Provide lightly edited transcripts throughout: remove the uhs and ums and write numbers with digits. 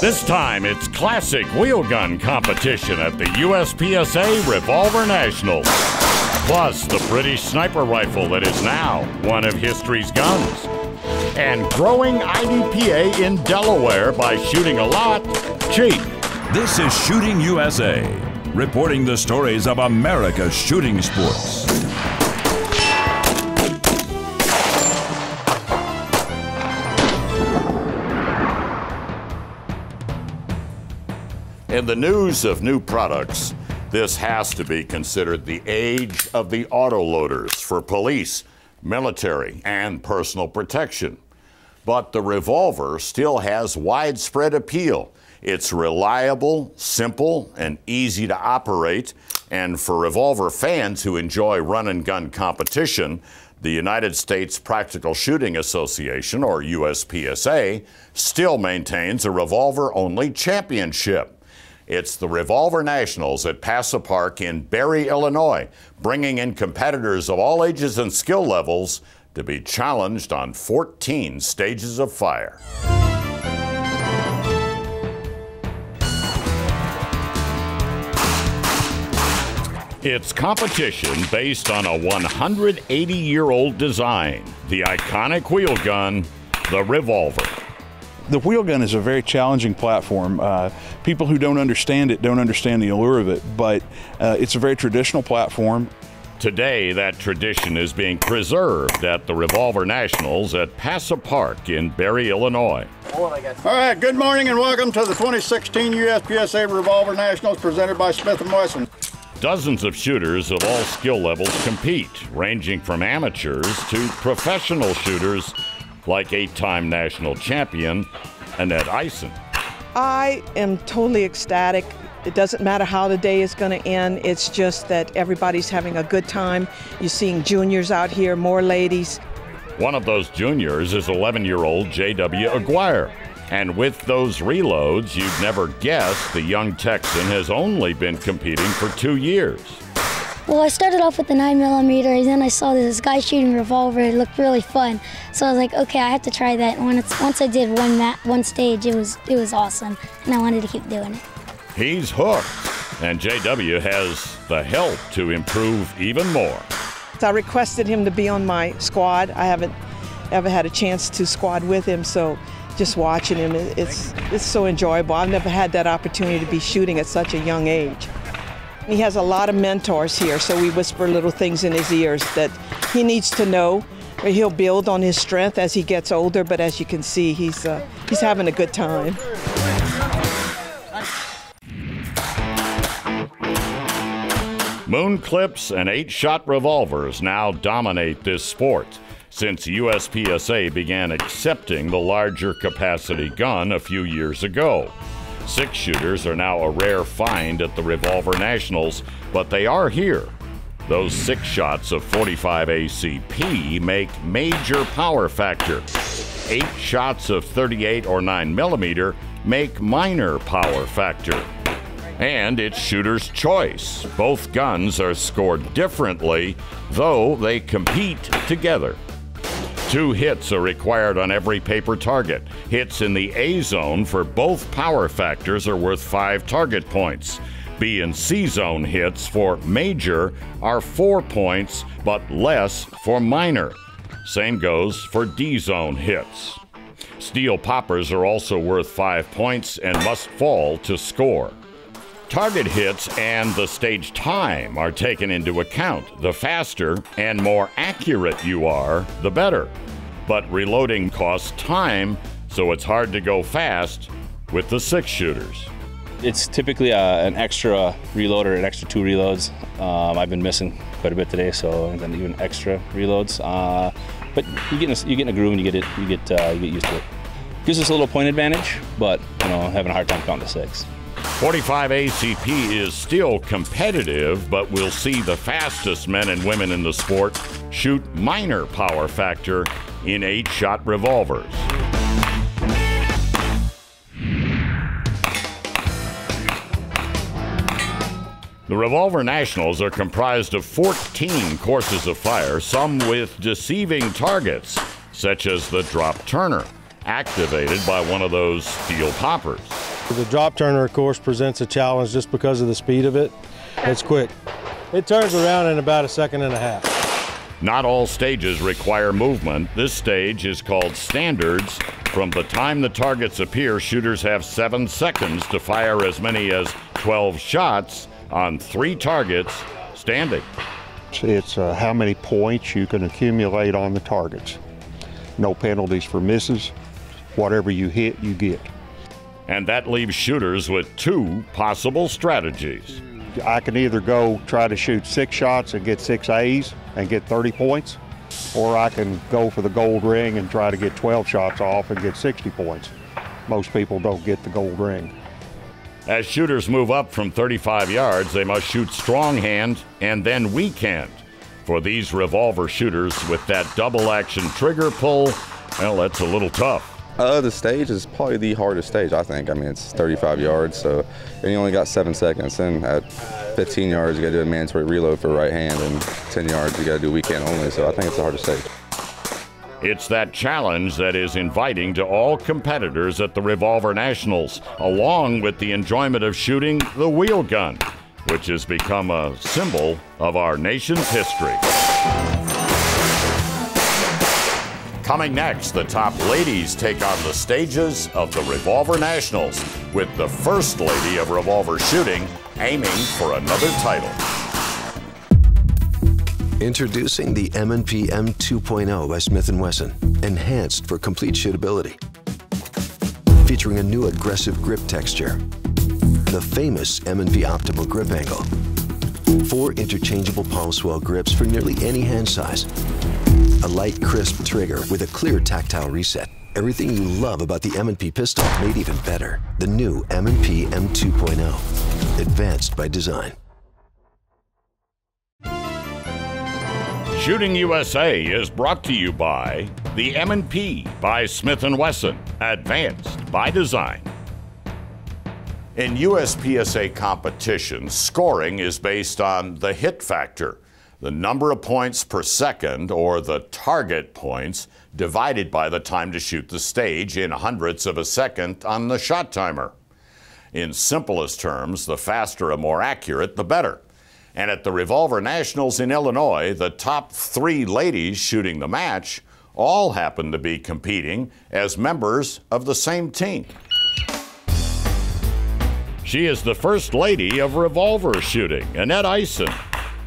This time, it's classic wheel gun competition at the USPSA Revolver Nationals. Plus, the British sniper rifle that is now one of history's guns. And growing IDPA in Delaware by shooting a lot, cheap. This is Shooting USA, reporting the stories of America's shooting sports. In the news of new products, this has to be considered the age of the autoloaders for police, military, and personal protection. But the revolver still has widespread appeal. It's reliable, simple, and easy to operate. And for revolver fans who enjoy run-and-gun competition, the United States Practical Shooting Association, or USPSA, still maintains a revolver-only championship. It's the Revolver Nationals at PASA Park in Barry, Illinois, bringing in competitors of all ages and skill levels to be challenged on 14 stages of fire. It's competition based on a 180-year-old design, the iconic wheel gun, the revolver. The wheel gun is a very challenging platform. People who don't understand it don't understand the allure of it, but it's a very traditional platform. Today, that tradition is being preserved at the Revolver Nationals at PASA Park in Barry, Illinois. All right, good morning and welcome to the 2016 USPSA Revolver Nationals presented by Smith Wesson. Dozens of shooters of all skill levels compete, ranging from amateurs to professional shooters like 8-time national champion Annette Aysen. I am totally ecstatic. It doesn't matter how the day is going to end. It's just that everybody's having a good time. You're seeing juniors out here, more ladies. One of those juniors is 11-year-old J.W. Aguar. And with those reloads, you'd never guess the young Texan has only been competing for 2 years. Well, I started off with the 9mm, and then I saw this guy shooting revolver. It looked really fun, so I was like, okay, I have to try that. And once I did one stage, it was awesome, and I wanted to keep doing it. He's hooked, and JW has the help to improve even more. I requested him to be on my squad. I haven't ever had a chance to squad with him, so just watching him, it's so enjoyable. I've never had that opportunity to be shooting at such a young age. He has a lot of mentors here, so we whisper little things in his ears that he needs to know. He'll build on his strength as he gets older, but as you can see, he's having a good time. Moon clips and 8-shot revolvers now dominate this sport since USPSA began accepting the larger capacity gun a few years ago. 6 shooters are now a rare find at the Revolver Nationals, but they are here. Those 6 shots of 45 ACP make major power factor. 8 shots of 38 or 9mm make minor power factor. And it's shooter's choice. Both guns are scored differently, though they compete together. 2 hits are required on every paper target. Hits in the A zone for both power factors are worth 5 target points. B and C zone hits for major are 4 points, but less for minor. Same goes for D zone hits. Steel poppers are also worth 5 points and must fall to score. Target hits and the stage time are taken into account. The faster and more accurate you are, the better. But reloading costs time, so it's hard to go fast with the 6 shooters. It's typically an extra reload or an extra 2 reloads. I've been missing quite a bit today, so then even extra reloads. But you get in a groove and you get used to it. Gives us a little point advantage, but having a hard time counting to 6. 45 ACP is still competitive, but we'll see the fastest men and women in the sport shoot minor power factor in 8-shot revolvers. The Revolver Nationals are comprised of 14 courses of fire, some with deceiving targets, such as the drop turner, activated by one of those steel poppers. The drop turner, of course, presents a challenge just because of the speed of it. It's quick. It turns around in about 1.5 seconds. Not all stages require movement. This stage is called standards. From the time the targets appear, shooters have 7 seconds to fire as many as 12 shots on 3 targets standing. It's how many points you can accumulate on the targets. No penalties for misses. Whatever you hit, you get. And that leaves shooters with 2 possible strategies. I can either go try to shoot 6 shots and get 6 A's and get 30 points, or I can go for the gold ring and try to get 12 shots off and get 60 points. Most people don't get the gold ring. As shooters move up from 35 yards, they must shoot strong hand and then weak hand. For these revolver shooters with that double action trigger pull, well, that's a little tough. The stage is probably the hardest stage, I think. I mean, it's 35 yards, so and you only got 7 seconds. And at 15 yards, you got to do a mandatory reload for right hand, and 10 yards, you got to do weak hand only. So I think it's the hardest stage. It's that challenge that is inviting to all competitors at the Revolver Nationals, along with the enjoyment of shooting the wheel gun, which has become a symbol of our nation's history. Coming next, the top ladies take on the stages of the Revolver Nationals, with the First Lady of Revolver Shooting aiming for another title. Introducing the M&P M2.0 by Smith Wesson, enhanced for complete shootability. Featuring a new aggressive grip texture, the famous M&P optimal grip angle, 4 interchangeable palm swell grips for nearly any hand size, a light, crisp trigger with a clear tactile reset. Everything you love about the M&P pistol made even better. The new M&P M2.0, advanced by design. Shooting USA is brought to you by the M&P by Smith & Wesson, advanced by design. In USPSA competitions, scoring is based on the hit factor, the number of points per second, or the target points, divided by the time to shoot the stage in hundredths of a second on the shot timer. In simplest terms, the faster and more accurate, the better. And at the Revolver Nationals in Illinois, the top 3 ladies shooting the match all happen to be competing as members of the same team. She is the First Lady of Revolver Shooting, Annette Aysen,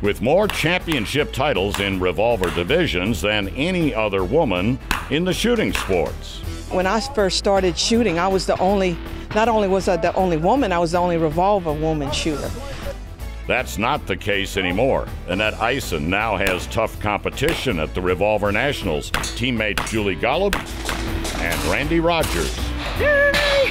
with more championship titles in revolver divisions than any other woman in the shooting sports. When I first started shooting, I was the only, not only was I the only woman, I was the only revolver woman shooter. That's not the case anymore. Annette Aysen now has tough competition at the Revolver Nationals. Teammates Julie Gallup and Randy Rogers. Yay!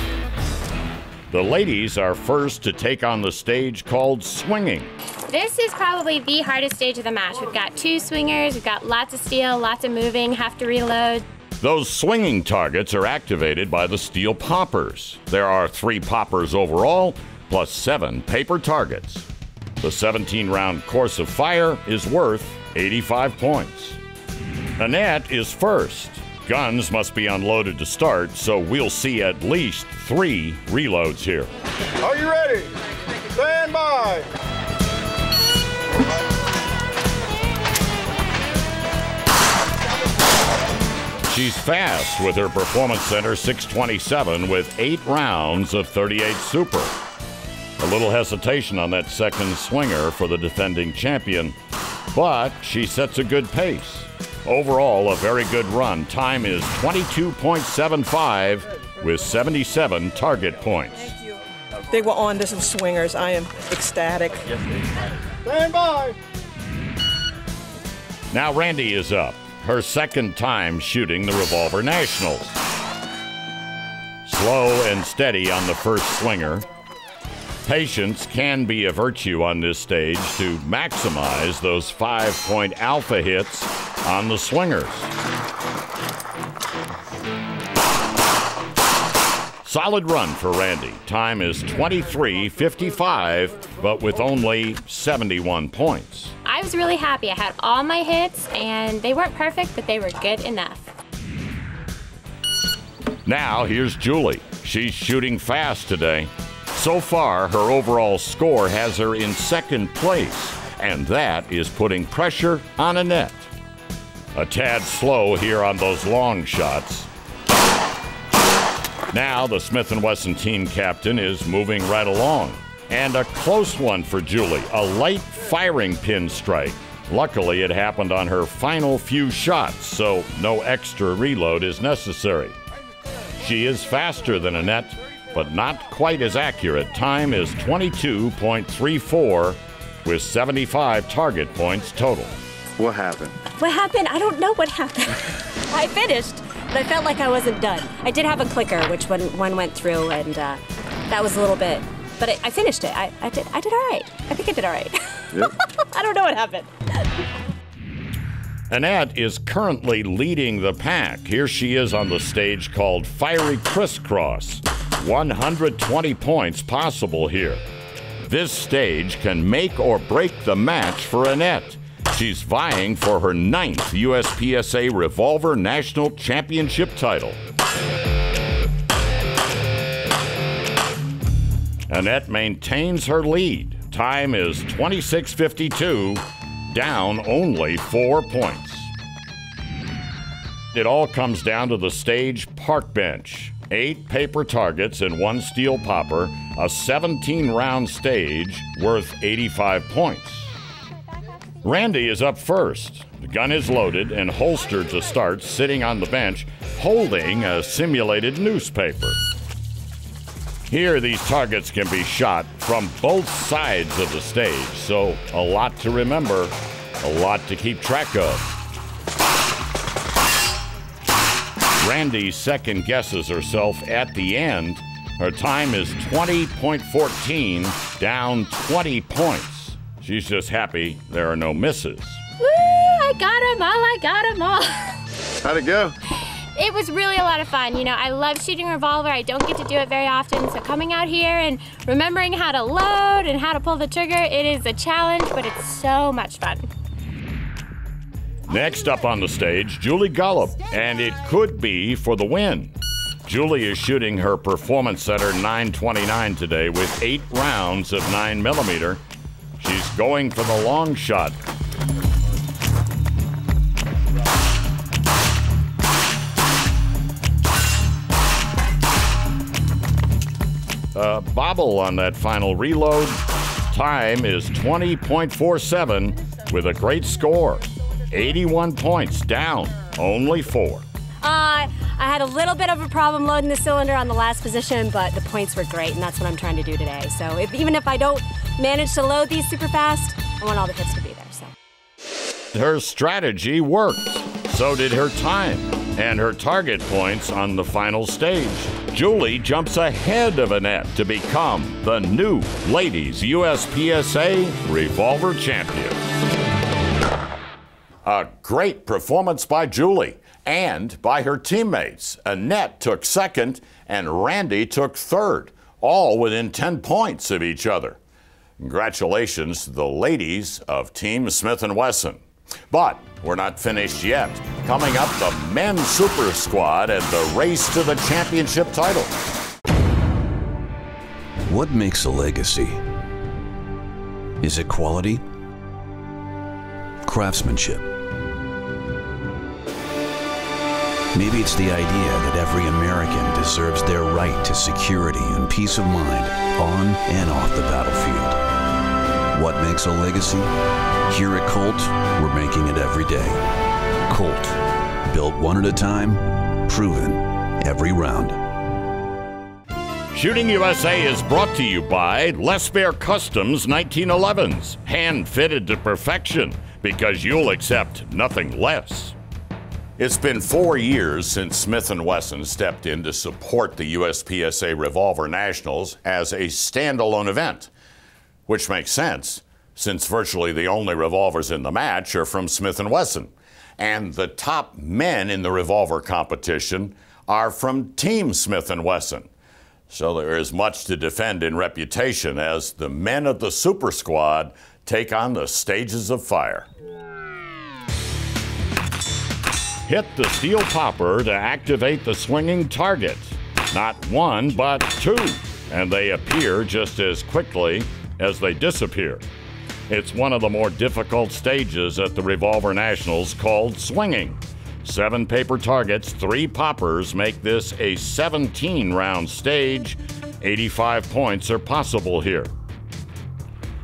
The ladies are first to take on the stage called swinging. This is probably the hardest stage of the match. We've got 2 swingers, we've got lots of steel, lots of moving, have to reload. Those swinging targets are activated by the steel poppers. There are 3 poppers overall, plus 7 paper targets. The 17-round course of fire is worth 85 points. Annette is first. Guns must be unloaded to start, so we'll see at least 3 reloads here. Are you ready? Stand by. She's fast with her Performance Center 627 with 8 rounds of 38 Super. A little hesitation on that second swinger for the defending champion, but she sets a good pace. Overall, a very good run. Time is 22.75 with 77 target points. They were on to some swingers. I am ecstatic. Stand by. Now Randy is up. Her second time shooting the Revolver Nationals. Slow and steady on the first swinger. Patience can be a virtue on this stage to maximize those 5-point alpha hits on the swingers. Solid run for Randy. Time is 23:55, but with only 71 points. I was really happy. I had all my hits, and they weren't perfect, but they were good enough. Now here's Julie. She's shooting fast today. So far, her overall score has her in second place, and that is putting pressure on Annette. A tad slow here on those long shots. Now the Smith & Wesson team captain is moving right along. And a close one for Julie, a light firing pin strike. Luckily, it happened on her final few shots, so no extra reload is necessary. She is faster than Annette, but not quite as accurate. Time is 22.34 with 75 target points total. What happened? What happened? I don't know what happened. I finished, but I felt like I wasn't done. I did have a clicker, which one went through, and that was a little bit. But I finished it. I did all right. I think I did all right. Yep. I don't know what happened. Annette is currently leading the pack. Here she is on the stage called Fiery Crisscross. 120 points possible here. This stage can make or break the match for Annette. She's vying for her 9th USPSA Revolver National Championship title. Annette maintains her lead. Time is 26:52, down only 4 points. It all comes down to the stage park bench. 8 paper targets and 1 steel popper, a 17-round stage worth 85 points. Randy is up first. The gun is loaded and holstered to start, sitting on the bench, holding a simulated newspaper. Here, these targets can be shot from both sides of the stage, so a lot to remember, a lot to keep track of. Randy second guesses herself at the end. Her time is 20.14, down 20 points. She's just happy there are no misses. Woo! I got them all, I got them all. How'd it go? It was really a lot of fun. You know, I love shooting a revolver. I don't get to do it very often, so coming out here and remembering how to load and how to pull the trigger, it is a challenge, but it's so much fun. Next up on the stage, Julie Gallup, and it could be for the win. Julie is shooting her Performance Center 929 today with 8 rounds of 9mm. She's going for the long shot. Bobble on that final reload. Time is 20.47 with a great score. 81 points, down only 4. I had a little bit of a problem loading the cylinder on the last position, but the points were great, and that's what I'm trying to do today. So even if I don't manage to load these super fast, I want all the hits to be there. So her strategy worked. So did her time and her target points on the final stage. Julie jumps ahead of Annette to become the new Ladies USPSA Revolver Champion. A great performance by Julie and by her teammates. Annette took second and Randy took third, all within 10 points of each other. Congratulations to the ladies of Team Smith & Wesson. But we're not finished yet. Coming up, the men's super squad and the race to the championship title. What makes a legacy? Is it quality? Craftsmanship? Maybe it's the idea that every American deserves their right to security and peace of mind on and off the battlefield. What makes a legacy? Here at Colt, we're making it every day. Colt, built one at a time, proven every round. Shooting USA is brought to you by Baer Custom's 1911s, hand-fitted to perfection, because you'll accept nothing less. It's been 4 years since Smith & Wesson stepped in to support the USPSA Revolver Nationals as a standalone event, which makes sense since virtually the only revolvers in the match are from Smith & Wesson, and the top men in the revolver competition are from Team Smith & Wesson. So there is much to defend in reputation as the men of the Super Squad take on the stages of fire. Hit the steel popper to activate the swinging target. Not one, but two, and they appear just as quickly as they disappear. It's one of the more difficult stages at the Revolver Nationals, called swinging. 7 paper targets, 3 poppers make this a 17-round stage. 85 points are possible here.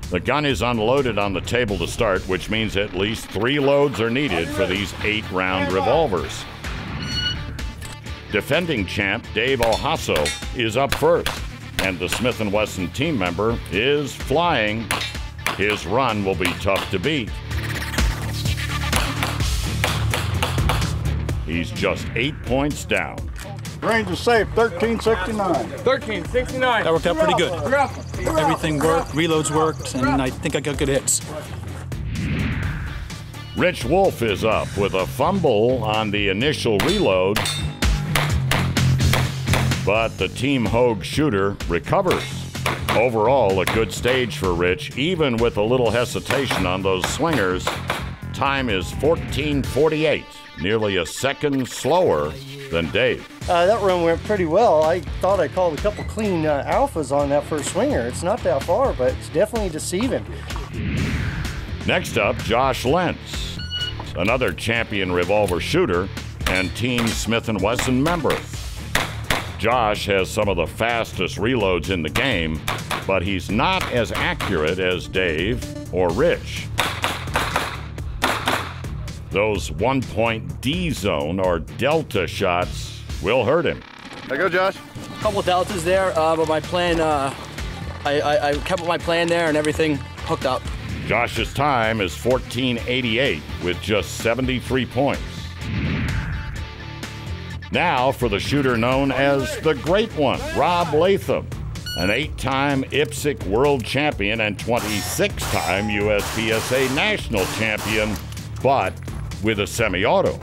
The gun is unloaded on the table to start, which means at least 3 loads are needed for these 8-round revolvers. Defending champ Dave Ohasso is up first, and the Smith & Wesson team member is flying. His run will be tough to beat. He's just 8 points down. Range is safe, 1369. 1369. That worked out pretty good. Everything worked, reloads worked, and I think I got good hits. Rich Wolf is up with a fumble on the initial reload, but the Team Hogue shooter recovers. Overall, a good stage for Rich, even with a little hesitation on those swingers. Time is 14:48, nearly a second slower than Dave. That run went pretty well. I thought I called a couple clean alphas on that first swinger. It's not that far, but it's definitely deceiving. Next up, Josh Lentz, another champion revolver shooter and Team Smith & Wesson member. Josh has some of the fastest reloads in the game, but he's not as accurate as Dave or Rich. Those 1-point D zone or delta shots will hurt him. There you go, Josh. A couple deltas there, but my plan, I kept my plan there and everything hooked up. Josh's time is 14:88 with just 73 points. Now for the shooter known as the Great One, Rob Latham, an 8-time IPSC World Champion and 26-time USPSA National Champion, but with a semi-auto.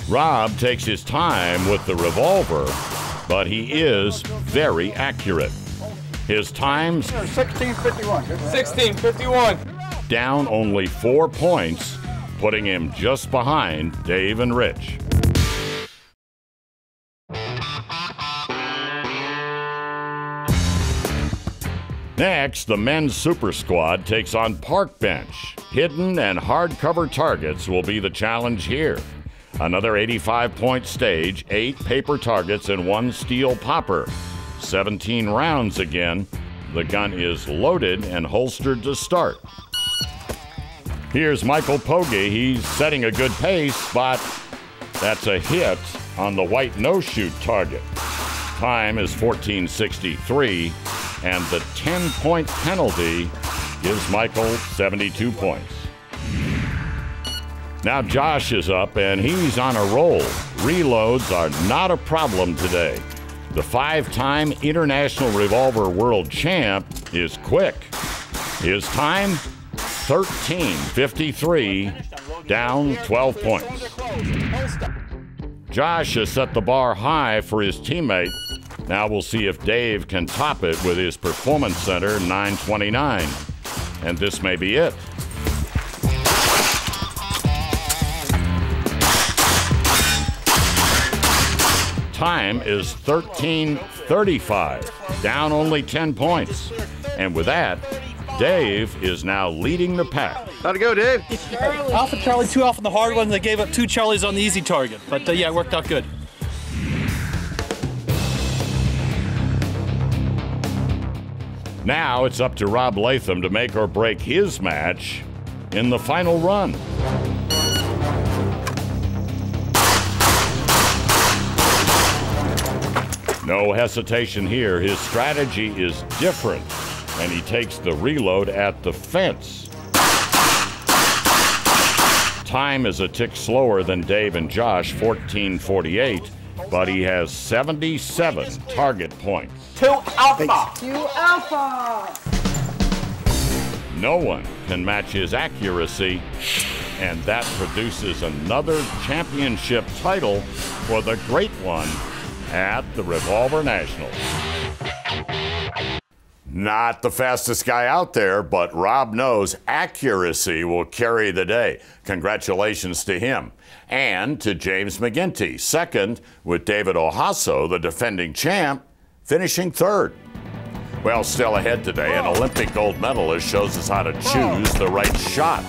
Rob takes his time with the revolver, but he is very accurate. His time's 1651. 1651. down only 4 points, putting him just behind Dave and Rich. Next, the men's super squad takes on park bench. Hidden and hardcover targets will be the challenge here. Another 85-point stage, 8 paper targets and 1 steel popper. 17 rounds again. The gun is loaded and holstered to start. Here's Michael Pogge. He's setting a good pace, but that's a hit on the white no-shoot target. Time is 14:63, and the 10-point penalty gives Michael 72 points. Now Josh is up, and he's on a roll. Reloads are not a problem today. The 5-time International Revolver World Champ is quick. His time, 13:53, down 12 points. Josh has set the bar high for his teammate. Now we'll see if Dave can top it with his Performance Center 929. And this may be it. Time is 13:35, down only 10 points. And with that, Dave is now leading the pack. How'd it go, Dave? Alpha Charlie, 2 off on the hard one. They gave up 2 Charlies on the easy target. But yeah, it worked out good. Now it's up to Rob Latham to make or break his match in the final run. No hesitation here. His strategy is different, and he takes the reload at the fence. Time is a tick slower than Dave and Josh, 14:48, but he has 77 target points. 2 Alpha! 2 Alpha! No one can match his accuracy, and that produces another championship title for the Great One at the Revolver Nationals. Not the fastest guy out there, but Rob knows accuracy will carry the day. Congratulations to him. And to James McGinty, second, with David Ohasso, the defending champ, finishing third. Well, still ahead today, an Olympic gold medalist shows us how to choose the right shot.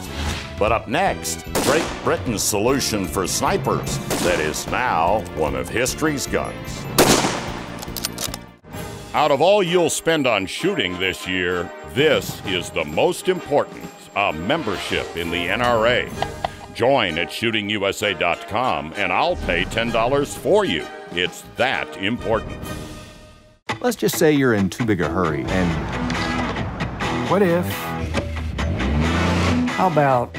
But up next, Great Britain's solution for snipers that is now one of history's guns. Out of all you'll spend on shooting this year, this is the most important, a membership in the NRA. Join at shootingusa.com and I'll pay $10 for you. It's that important. Let's just say you're in too big a hurry and what if? How about?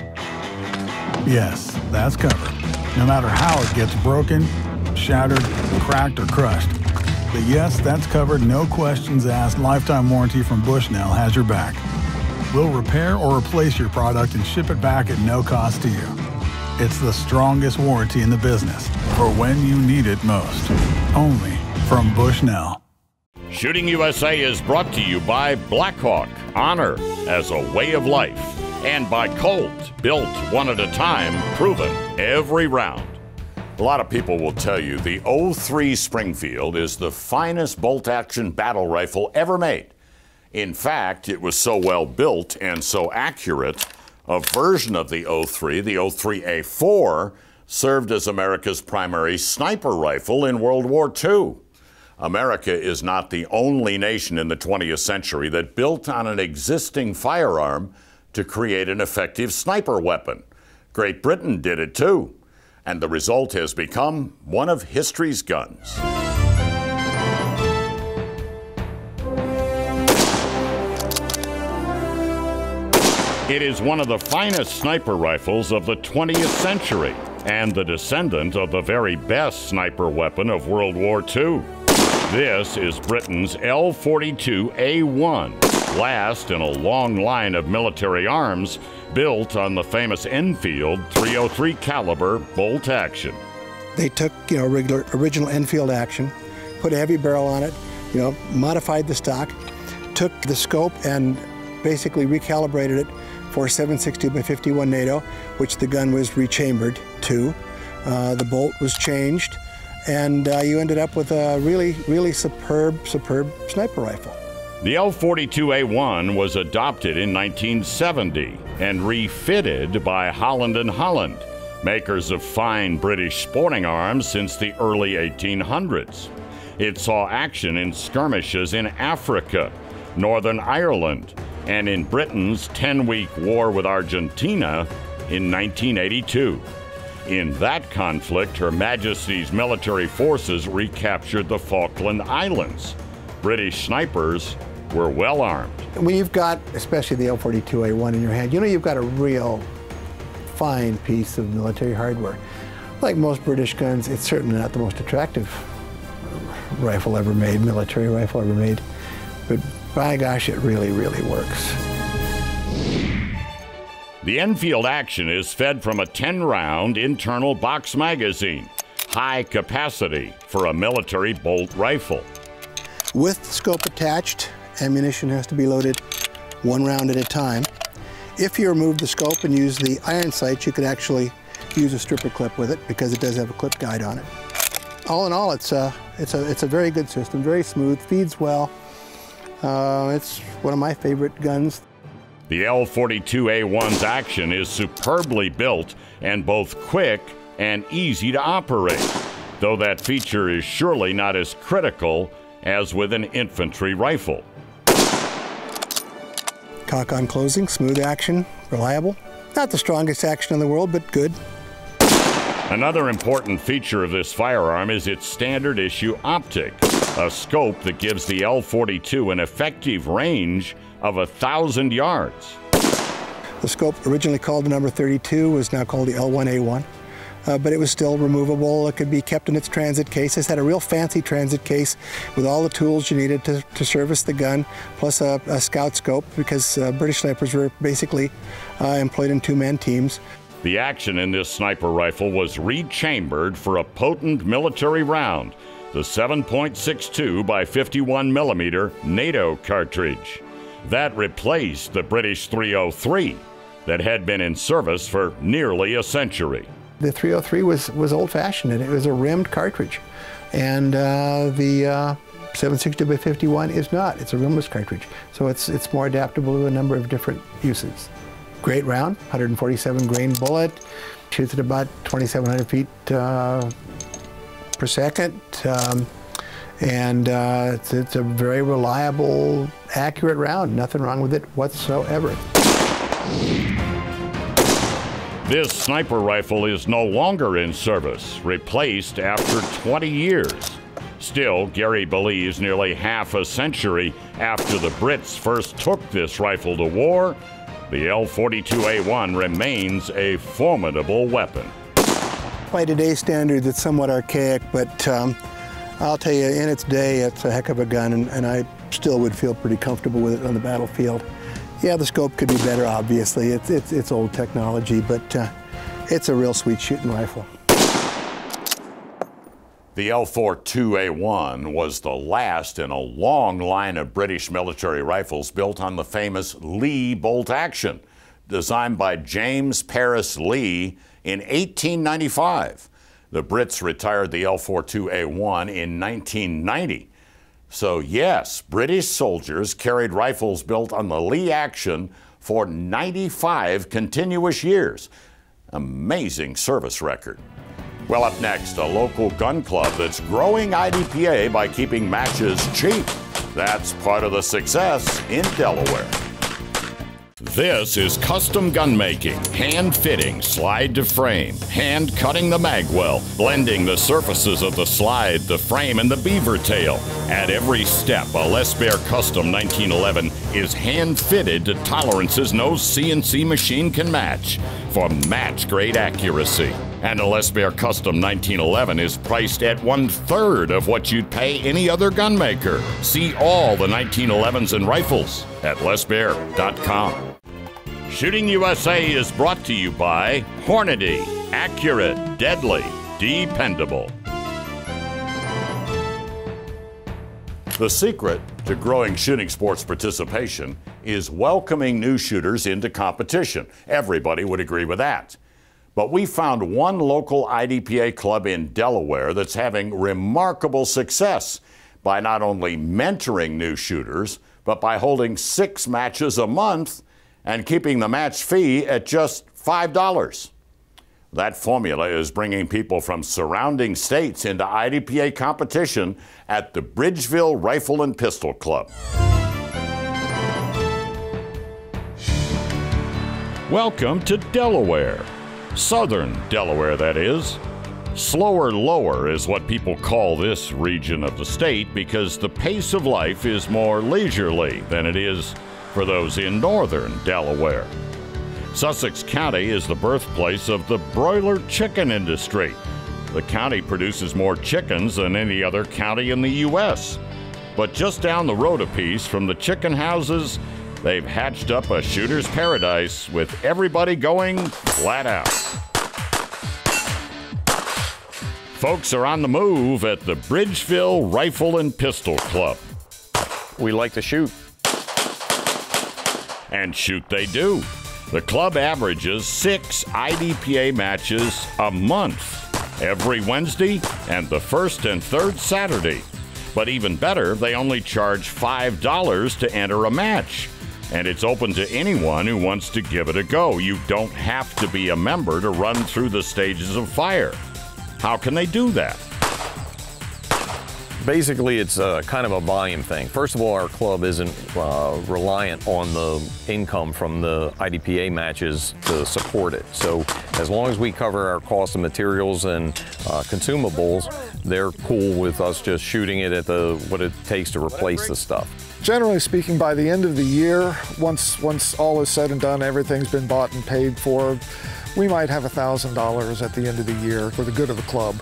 Yes, that's covered. No matter how it gets broken, shattered, cracked, or crushed. But yes, that's covered, no questions asked. Lifetime warranty from Bushnell has your back. We'll repair or replace your product and ship it back at no cost to you. It's the strongest warranty in the business for when you need it most. Only from Bushnell. Shooting USA is brought to you by Blackhawk, honor as a way of life, and by Colt, built one at a time, proven every round. A lot of people will tell you the 03 Springfield is the finest bolt-action battle rifle ever made. In fact, it was so well built and so accurate, a version of the 03, the 03A4, served as America's primary sniper rifle in World War II. America is not the only nation in the 20th century that built on an existing firearm to create an effective sniper weapon. Great Britain did it too. And the result has become one of history's guns. It is one of the finest sniper rifles of the 20th century and the descendant of the very best sniper weapon of World War II. This is Britain's L42A1, last in a long line of military arms built on the famous Enfield .303 caliber bolt action. They took, original Enfield action, put a heavy barrel on it, modified the stock, took the scope and basically recalibrated it for 7.62 by 51 NATO, which the gun was rechambered to. The bolt was changed, and you ended up with a really superb sniper rifle. The L42A1 was adopted in 1970 and refitted by Holland & Holland, makers of fine British sporting arms since the early 1800s. It saw action in skirmishes in Africa, Northern Ireland, and in Britain's 10-week war with Argentina in 1982. In that conflict, Her Majesty's military forces recaptured the Falkland Islands. British snipers were well armed. When you've got, especially the L42A1 in your hand, you've got a real fine piece of military hardware. Like most British guns, it's certainly not the most attractive rifle ever made, military rifle ever made, but by gosh, it really works. The Enfield action is fed from a 10-round internal box magazine, high capacity for a military bolt rifle. With the scope attached, ammunition has to be loaded one round at a time. If you remove the scope and use the iron sights, you could actually use a stripper clip with it because it does have a clip guide on it. All in all, it's a very good system, very smooth, feeds well. It's one of my favorite guns. The L42A1's action is superbly built and both quick and easy to operate, though that feature is surely not as critical as with an infantry rifle. Cock on closing, smooth action, reliable. Not the strongest action in the world, but good. Another important feature of this firearm is its standard issue optic, a scope that gives the L42 an effective range of 1,000 yards. The scope, originally called the number 32, was now called the L1A1, but it was still removable. It could be kept in its transit case. It had a real fancy transit case with all the tools you needed to service the gun, plus a scout scope, because British snipers were basically employed in two-man teams. The action in this sniper rifle was rechambered for a potent military round the 7.62 by 51 millimeter NATO cartridge. That replaced the British .303 that had been in service for nearly a century. The .303 was old-fashioned, and it was a rimmed cartridge. And the 760 by 51 is not. It's a rimless cartridge. So it's more adaptable to a number of different uses. Great round, 147 grain bullet, shoots at about 2,700 feet per second. And it's a very reliable, accurate round. Nothing wrong with it whatsoever. This sniper rifle is no longer in service, replaced after 20 years. Still, Gary believes nearly half a century after the Brits first took this rifle to war, the L42A1 remains a formidable weapon. By today's standards, it's somewhat archaic, but I'll tell you, in its day, it's a heck of a gun, and I still would feel pretty comfortable with it on the battlefield. Yeah, the scope could be better, obviously. It's old technology, but it's a real sweet shooting rifle. The L42A1 was the last in a long line of British military rifles built on the famous Lee bolt action, designed by James Paris Lee in 1895. The Brits retired the L42A1 in 1990. So yes, British soldiers carried rifles built on the Lee action for 95 continuous years. Amazing service record. Well, up next, a local gun club that's growing IDPA by keeping matches cheap. That's part of the success in Delaware. This is custom gun making, hand fitting, slide to frame, hand cutting the magwell, blending the surfaces of the slide, the frame, and the beaver tail. At every step, a Baer Custom 1911 is hand fitted to tolerances no CNC machine can match for match grade accuracy. And a Baer Custom 1911 is priced at 1/3 of what you'd pay any other gun maker. See all the 1911s and rifles at lesbaer.com. Shooting USA is brought to you by Hornady. Accurate, deadly, dependable. The secret to growing shooting sports participation is welcoming new shooters into competition. Everybody would agree with that. But we found one local IDPA club in Delaware that's having remarkable success by not only mentoring new shooters, but by holding 6 matches a month and keeping the match fee at just $5. That formula is bringing people from surrounding states into IDPA competition at the Bridgeville Rifle and Pistol Club. Welcome to Delaware. Southern Delaware, that is. Slower lower is what people call this region of the state because the pace of life is more leisurely than it is for those in northern Delaware. Sussex County is the birthplace of the broiler chicken industry. The county produces more chickens than any other county in the U.S. But just down the road a piece from the chicken houses, they've hatched up a shooter's paradise with everybody going flat out. Folks are on the move at the Bridgeville Rifle and Pistol Club. We like to shoot. And shoot they do. The club averages 6 IDPA matches a month, every Wednesday and the first and third Saturday. But even better, they only charge $5 to enter a match. And it's open to anyone who wants to give it a go. You don't have to be a member to run through the stages of fire. How can they do that? Basically, it's kind of a volume thing. First of all, our club isn't reliant on the income from the IDPA matches to support it. So as long as we cover our cost of materials and consumables, they're cool with us just shooting it at what it takes to replace the stuff. Generally speaking, by the end of the year, once all is said and done, everything's been bought and paid for, we might have $1,000 at the end of the year for the good of the club.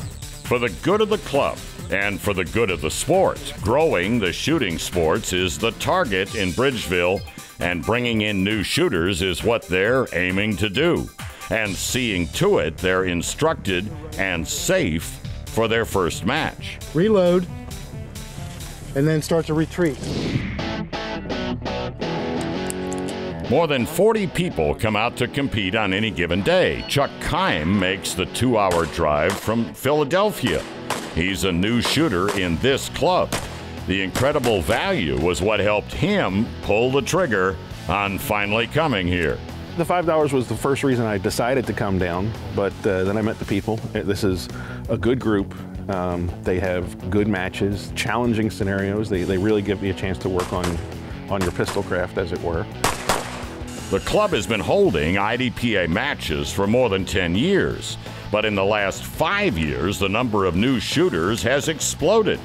For the good of the club and for the good of the sport, growing the shooting sports is the target in Bridgeville, and bringing in new shooters is what they're aiming to do. And seeing to it they're instructed and safe for their first match. Reload, and then start to retreat. More than 40 people come out to compete on any given day. Chuck Keim makes the 2-hour drive from Philadelphia. He's a new shooter in this club. The incredible value was what helped him pull the trigger on finally coming here. The $5 was the first reason I decided to come down, but then I met the people. This is a good group. They have good matches, challenging scenarios. They really give me a chance to work on your pistol craft, as it were. The club has been holding IDPA matches for more than 10 years, but in the last 5 years, the number of new shooters has exploded.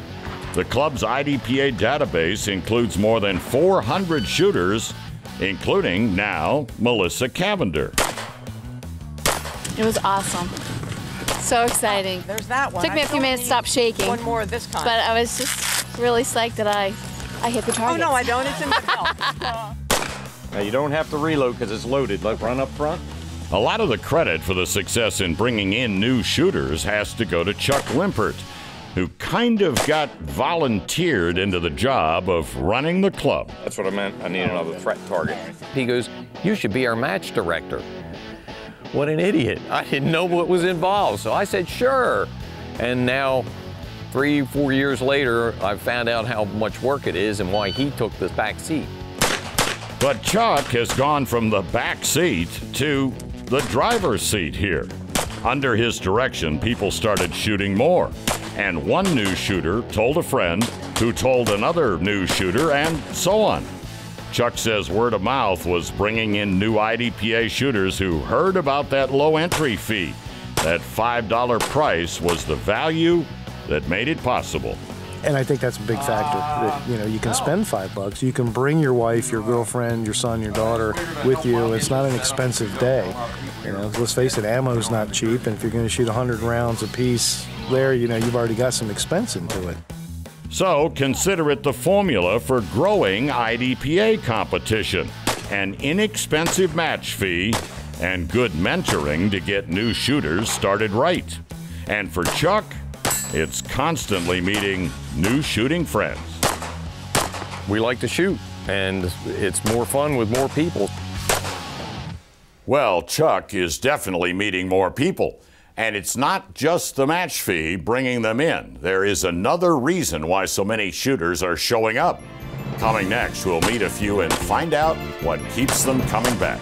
The club's IDPA database includes more than 400 shooters, including now Melissa Cavender. It was awesome. So exciting. There's that one. Took me a few minutes to stop shaking. One more this time. But I was just really psyched that I hit the target. Oh, no, I don't. It's in my belt. Now, you don't have to reload because it's loaded. Like, run up front. A lot of the credit for the success in bringing in new shooters has to go to Chuck Limpert, who kind of got volunteered into the job of running the club. That's what I meant. I need another threat target. He goes, "You should be our match director." What an idiot. I didn't know what was involved, so I said, sure. And now, 3-4 years later, I've found out how much work it is and why he took the back seat. But Chuck has gone from the back seat to the driver's seat here. Under his direction, people started shooting more. And one new shooter told a friend who told another new shooter, and so on. Chuck says word of mouth was bringing in new IDPA shooters who heard about that low entry fee. That $5 price was the value that made it possible. And I think that's a big factor. That, you can spend $5. You can bring your wife, your girlfriend, your son, your daughter with you. It's not an expensive day. Let's face it, ammo's not cheap. And if you're going to shoot 100 rounds a piece there, you've already got some expense into it. So consider it the formula for growing IDPA competition. An inexpensive match fee and good mentoring to get new shooters started right. And for Chuck, it's constantly meeting new shooting friends. We like to shoot, and it's more fun with more people. Well, Chuck is definitely meeting more people. And it's not just the match fee bringing them in. There is another reason why so many shooters are showing up. Coming next, we'll meet a few and find out what keeps them coming back.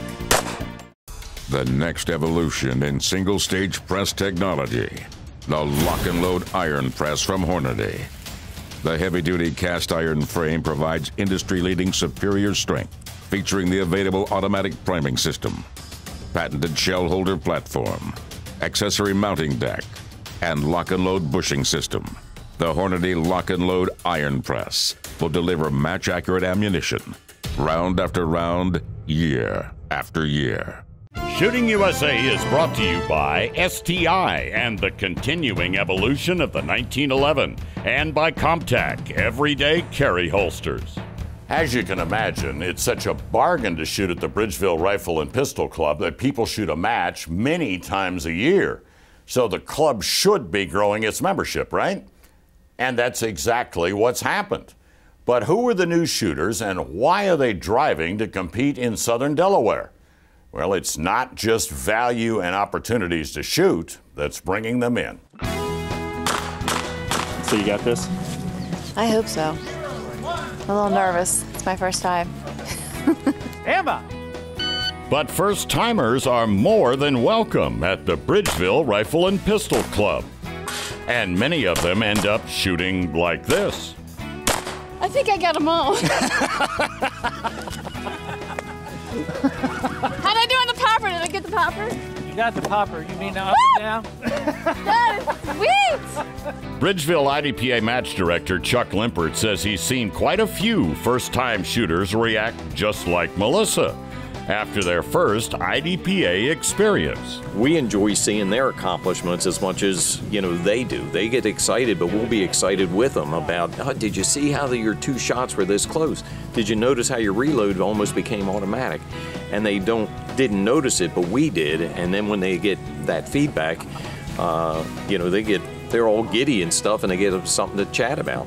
The next evolution in single-stage press technology. The lock-and-load iron press from Hornady. The heavy-duty cast iron frame provides industry-leading superior strength, featuring the available automatic priming system, patented shell holder platform, accessory mounting deck, and lock-and-load bushing system. The Hornady lock-and-load iron press will deliver match-accurate ammunition, round after round, year after year. Shooting USA is brought to you by STI and the continuing evolution of the 1911, and by Comtac Everyday Carry Holsters. As you can imagine, it's such a bargain to shoot at the Bridgeville Rifle and Pistol Club that people shoot a match many times a year. So the club should be growing its membership, right? And that's exactly what's happened. But who are the new shooters and why are they driving to compete in southern Delaware? Well, it's not just value and opportunities to shoot that's bringing them in. So you got this? I hope so. I'm a little nervous. It's my first time. Emma! But first-timers are more than welcome at the Bridgeville Rifle and Pistol Club. And many of them end up shooting like this. I think I got them all. How'd I do on the popper? Did I get the popper? You got the popper. You mean up and down? That is sweet! Bridgeville IDPA match director Chuck Limpert says he's seen quite a few first-time shooters react just like Melissa after their first IDPA experience. We enjoy seeing their accomplishments as much as, they do. They get excited, but we'll be excited with them about, did you see how your 2 shots were this close? Did you notice how your reload almost became automatic? And they didn't notice it, but we did. And then when they get that feedback, they're they're all giddy and stuff, and they get something to chat about.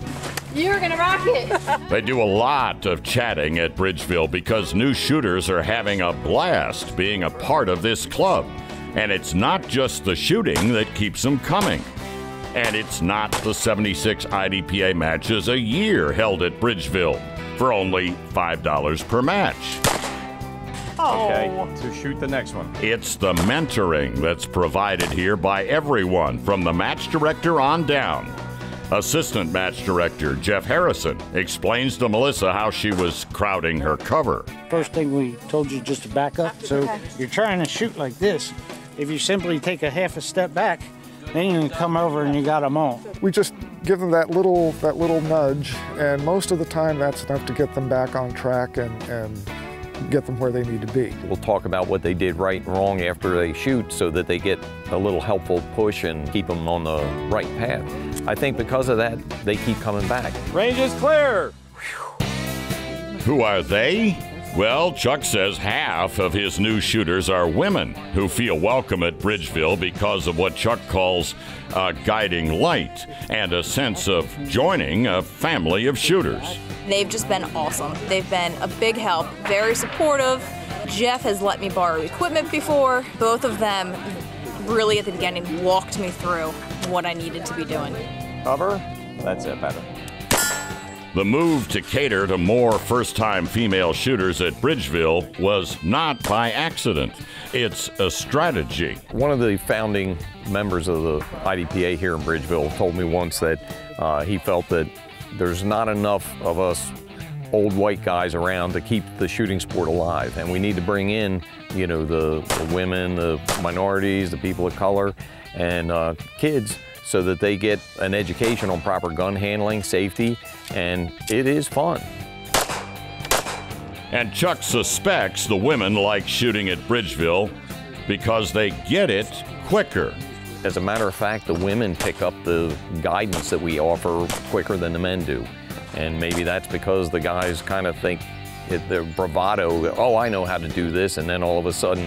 You're gonna rock it. They do a lot of chatting at Bridgeville because new shooters are having a blast being a part of this club. And it's not just the shooting that keeps them coming. And it's not the 76 IDPA matches a year held at Bridgeville for only $5 per match. Okay, so shoot the next one. It's the mentoring that's provided here by everyone from the match director on down. Assistant match director Jeff Harrison explains to Melissa how she was crowding her cover. First thing we told you just to back up. So you're trying to shoot like this. If you simply take a half a step back, then you can come over and you got them all. We just give them that little nudge, and most of the time that's enough to get them back on track and get them where they need to be. We'll talk about what they did right and wrong after they shoot so that they get a little helpful push and keep them on the right path. I think because of that, they keep coming back. Range is clear. Who are they? Well, Chuck says half of his new shooters are women who feel welcome at Bridgeville because of what Chuck calls a guiding light and a sense of joining a family of shooters. They've just been awesome. They've been a big help, very supportive. Jeff has let me borrow equipment before. Both of them really at the beginning walked me through what I needed to be doing. Cover. That's it, better. The move to cater to more first-time female shooters at Bridgeville was not by accident. It's a strategy. One of the founding members of the IDPA here in Bridgeville told me once that he felt that there's not enough of us old white guys around to keep the shooting sport alive, and we need to bring in, you know, the women, the minorities, the people of color, and kids, so that they get an education on proper gun handling, safety, and it is fun. And Chuck suspects the women like shooting at Bridgeville because they get it quicker. As a matter of fact, the women pick up the guidance that we offer quicker than the men do. And maybe that's because the guys kind of think their bravado, oh, I know how to do this, and then all of a sudden,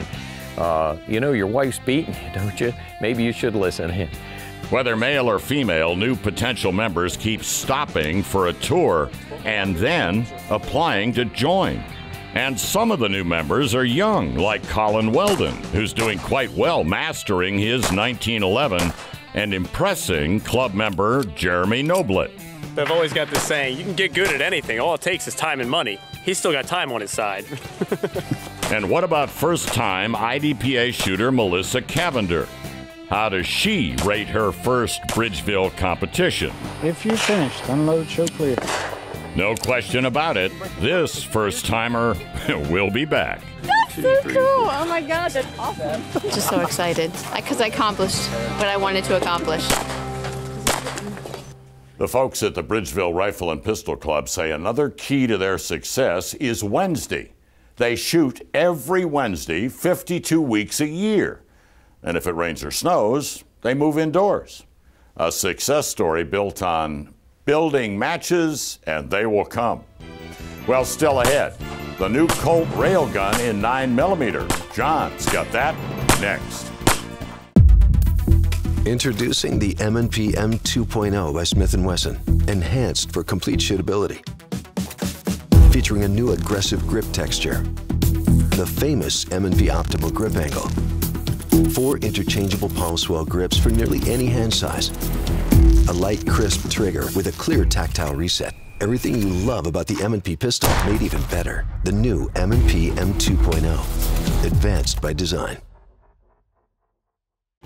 you know, your wife's beating you, don't you? Maybe you should listen in. Whether male or female, new potential members keep stopping for a tour and then applying to join. And some of the new members are young, like Colin Weldon, who's doing quite well mastering his 1911 and impressing club member Jeremy Noblet. They've always got this saying, you can get good at anything, all it takes is time and money. He's still got time on his side. And what about first-time IDPA shooter Melissa Cavender? How does she rate her first Bridgeville competition? If you're finished, unload, show clear. No question about it, this first-timer will be back. That's so cool. Oh my God, that's awesome. Just so excited because I accomplished what I wanted to accomplish. The folks at the Bridgeville Rifle and Pistol Club say another key to their success is Wednesday. They shoot every Wednesday, 52 weeks a year. And if it rains or snows, they move indoors. A success story built on building matches, and they will come. Well, still ahead, the new Colt Rail Gun in 9mm. John's got that next. Introducing the M&P M2.0 by Smith Wesson, enhanced for complete shootability. Featuring a new aggressive grip texture, the famous M&P Optimal Grip Angle, 4 interchangeable palm swell grips for nearly any hand size, a light, crisp trigger with a clear tactile reset. Everything you love about the M&P pistol made even better. The new M&P M2.0, advanced by design.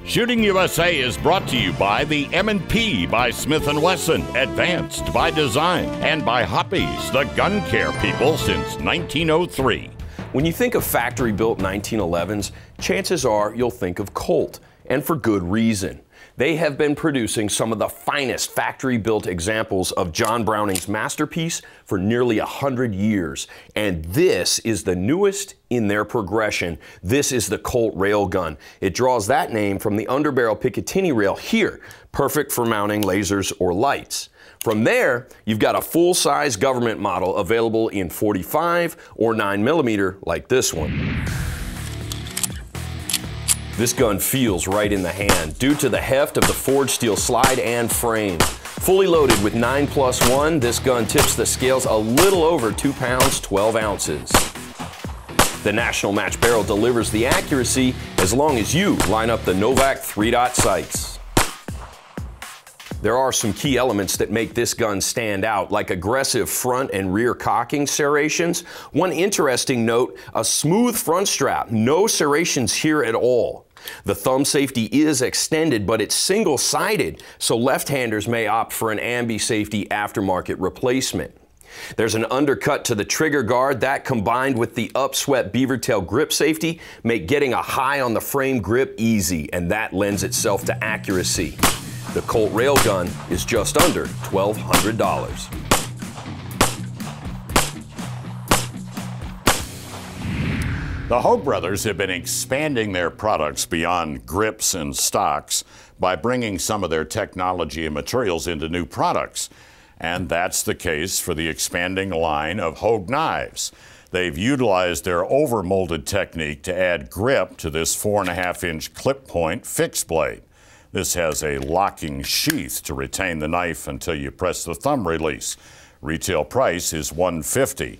Shooting USA is brought to you by the M&P by Smith & Wesson, advanced by design, and by Hoppies, the gun care people since 1903. When you think of factory-built 1911s, chances are you'll think of Colt, and for good reason. They have been producing some of the finest factory-built examples of John Browning's masterpiece for nearly 100 years. And this is the newest in their progression. This is the Colt Rail Gun. It draws that name from the underbarrel Picatinny rail here, perfect for mounting lasers or lights. From there, you've got a full-size government model available in 45 or 9mm like this one. This gun feels right in the hand due to the heft of the forged steel slide and frame. Fully loaded with 9+1, this gun tips the scales a little over 2 pounds, 12 ounces. The National Match Barrel delivers the accuracy as long as you line up the Novak 3-dot sights. There are some key elements that make this gun stand out, like aggressive front and rear cocking serrations. One interesting note, a smooth front strap, no serrations here at all. The thumb safety is extended, but it's single-sided, so left-handers may opt for an ambi safety aftermarket replacement. There's an undercut to the trigger guard that, combined with the upswept beaver tail grip safety, make getting a high on the frame grip easy, and that lends itself to accuracy. The Colt Rail Gun is just under $1,200. The Hogue brothers have been expanding their products beyond grips and stocks by bringing some of their technology and materials into new products. And that's the case for the expanding line of Hogue knives. They've utilized their over-molded technique to add grip to this 4.5-inch clip point fixed blade. This has a locking sheath to retain the knife until you press the thumb release. Retail price is $150.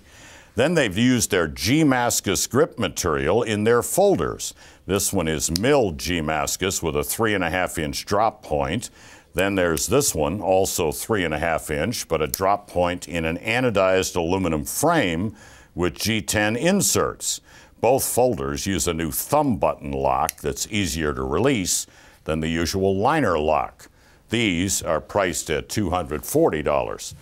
Then they've used their G-Mascus grip material in their folders. This one is milled G-Mascus with a 3.5-inch drop point. Then there's this one, also 3.5-inch, but a drop point in an anodized aluminum frame with G10 inserts. Both folders use a new thumb button lock that's easier to release than the usual liner lock. These are priced at $240.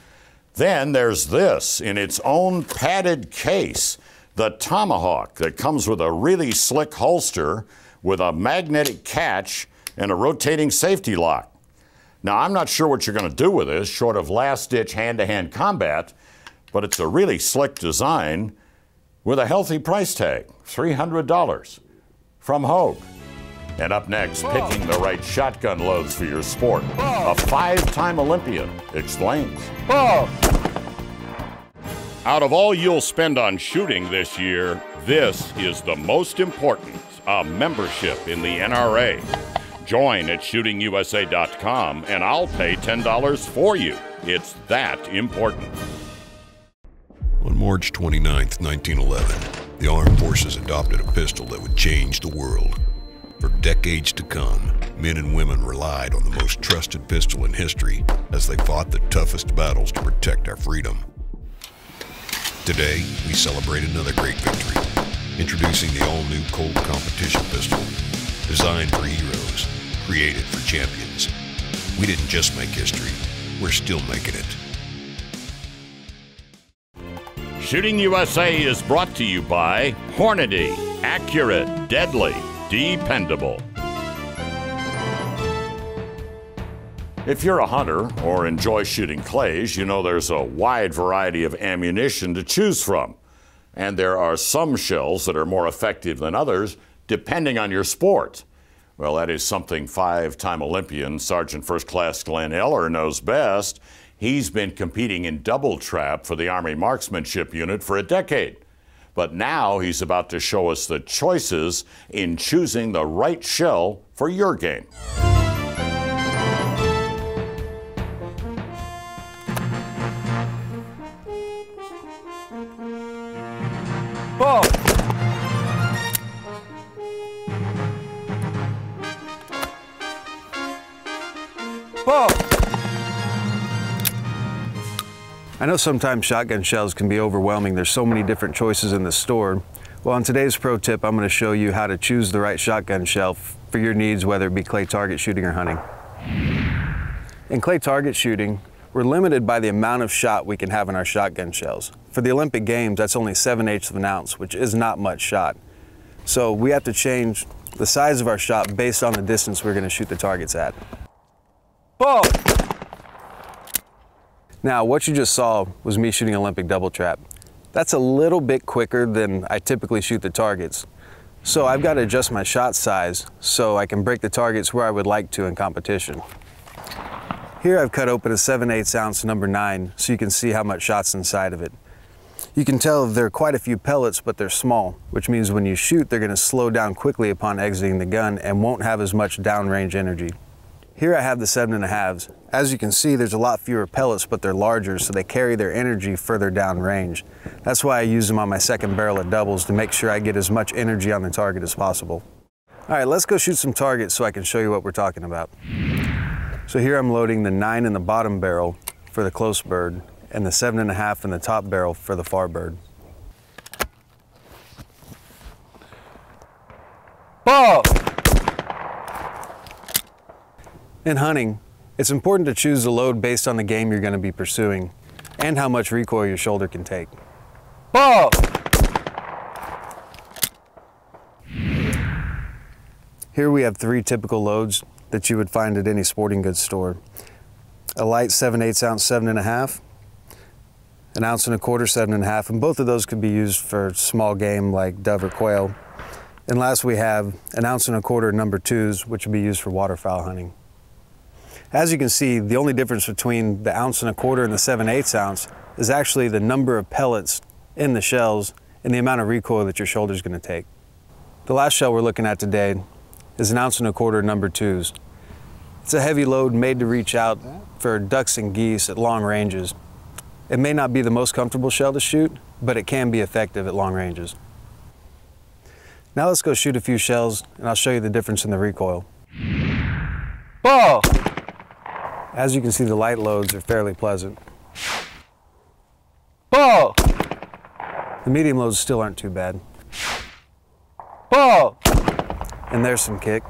Then there's this in its own padded case, the Tomahawk, that comes with a really slick holster with a magnetic catch and a rotating safety lock. Now, I'm not sure what you're going to do with this, short of last-ditch hand-to-hand combat, but it's a really slick design with a healthy price tag, $300 from Hogue. And up next, picking the right shotgun loads for your sport. A 5-time Olympian explains. Out of all you'll spend on shooting this year, this is the most important, a membership in the NRA. Join at shootingusa.com and I'll pay $10 for you. It's that important. On March 29, 1911, the Armed Forces adopted a pistol that would change the world. For decades to come, men and women relied on the most trusted pistol in history as they fought the toughest battles to protect our freedom. Today, we celebrate another great victory, introducing the all-new Colt competition pistol. Designed for heroes, created for champions. We didn't just make history, we're still making it. Shooting USA is brought to you by Hornady. Accurate, deadly, dependable. If you're a hunter or enjoy shooting clays, you know there's a wide variety of ammunition to choose from. And there are some shells that are more effective than others, depending on your sport. Well, that is something 5-time Olympian Sergeant First Class Glenn Eller knows best. He's been competing in double trap for the Army Marksmanship Unit for a decade. But now he's about to show us the choices in choosing the right shell for your game. Ball. Ball. I know sometimes shotgun shells can be overwhelming. There's so many different choices in the store. Well, on today's pro tip, I'm going to show you how to choose the right shotgun shell for your needs, whether it be clay target shooting or hunting. In clay target shooting, we're limited by the amount of shot we can have in our shotgun shells. For the Olympic Games, that's only 7/8 of an ounce, which is not much shot. So we have to change the size of our shot based on the distance we're going to shoot the targets at. Ball. Now, what you just saw was me shooting Olympic double trap. That's a little bit quicker than I typically shoot the targets. So I've got to adjust my shot size so I can break the targets where I would like to in competition. Here I've cut open a 7/8 ounce number 9 so you can see how much shot's inside of it. You can tell there are quite a few pellets, but they're small, which means when you shoot, they're going to slow down quickly upon exiting the gun and won't have as much downrange energy. Here I have the 7.5s. As you can see, there's a lot fewer pellets, but they're larger, so they carry their energy further down range. That's why I use them on my second barrel of doubles to make sure I get as much energy on the target as possible. All right, let's go shoot some targets so I can show you what we're talking about. So here I'm loading the 9 in the bottom barrel for the close bird and the 7.5 in the top barrel for the far bird. Ball! In hunting, it's important to choose the load based on the game you're going to be pursuing and how much recoil your shoulder can take. Ball! Here we have 3 typical loads that you would find at any sporting goods store. A light 7/8 ounce 7.5, an 1.25 ounce 7.5, and both of those could be used for small game like dove or quail. And last we have an 1.25 ounce number 2s, which would be used for waterfowl hunting. As you can see, the only difference between the 1.25 ounce and the 7/8 ounce is actually the number of pellets in the shells and the amount of recoil that your shoulder is going to take. The last shell we're looking at today is an 1.25 ounce number 2s. It's a heavy load made to reach out for ducks and geese at long ranges. It may not be the most comfortable shell to shoot, but it can be effective at long ranges. Now let's go shoot a few shells and I'll show you the difference in the recoil. Ball! As you can see, the light loads are fairly pleasant. Ball! The medium loads still aren't too bad. Ball! And there's some kick.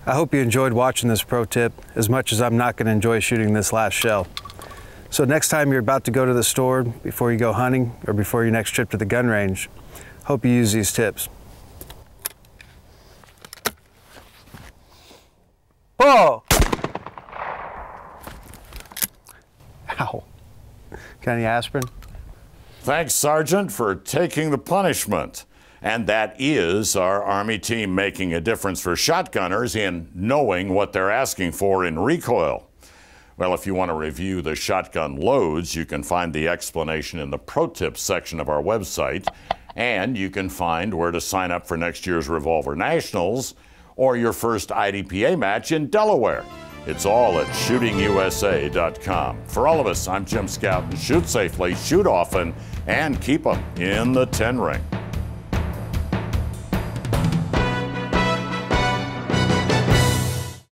I hope you enjoyed watching this pro tip as much as I'm not going to enjoy shooting this last shell. So next time you're about to go to the store, before you go hunting, or before your next trip to the gun range, hope you use these tips. Ball! Ow. Got any aspirin? Thanks, Sergeant, for taking the punishment. And that is our Army team making a difference for shotgunners in knowing what they're asking for in recoil. Well, if you want to review the shotgun loads, you can find the explanation in the Pro Tips section of our website, and you can find where to sign up for next year's Revolver Nationals or your first IDPA match in Delaware. It's all at shootingusa.com. For all of us, I'm Jim Scoutten. Shoot safely, shoot often, and keep 'em in the 10 ring.